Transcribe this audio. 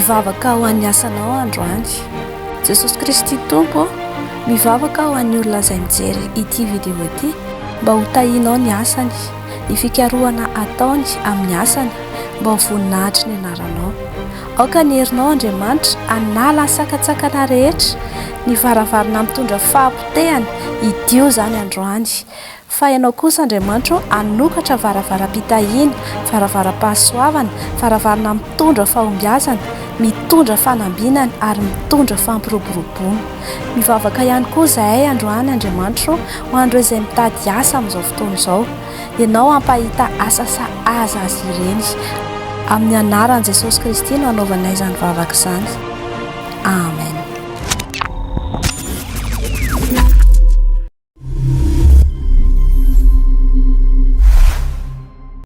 Hivavaka ho an'ny asanao androany. Jesosy Kristy Tompo mivavaka ho an'ny olona izay mijery ity vidéo ity mba ho tahianao ny asany, ny fikarohana ataony amin'ny asany mba ho voninahitry ny anaranao. Aoka ny herinao Andriamanitra hanala ny sakatsakana rehetra, ny varavarana mitondra fahampotehana idio zany androany. Fa ianao kosa Andriamanitra hanokatra varavara-pitahiana, varavara-pahasoavana, varavarana mitondra fahombihazana, mitondra fanambinana ary mitondra fampiroboroboana. Mivavaka ihany koa zahay androany Andriamanitra ho andreo izay mitady asa amin'izao fotoana izao. Ianao hampahita asa aza azy ireny. Amin'ny anaran'i Jesosy Kristy no hanaovanay izany vavaka izany.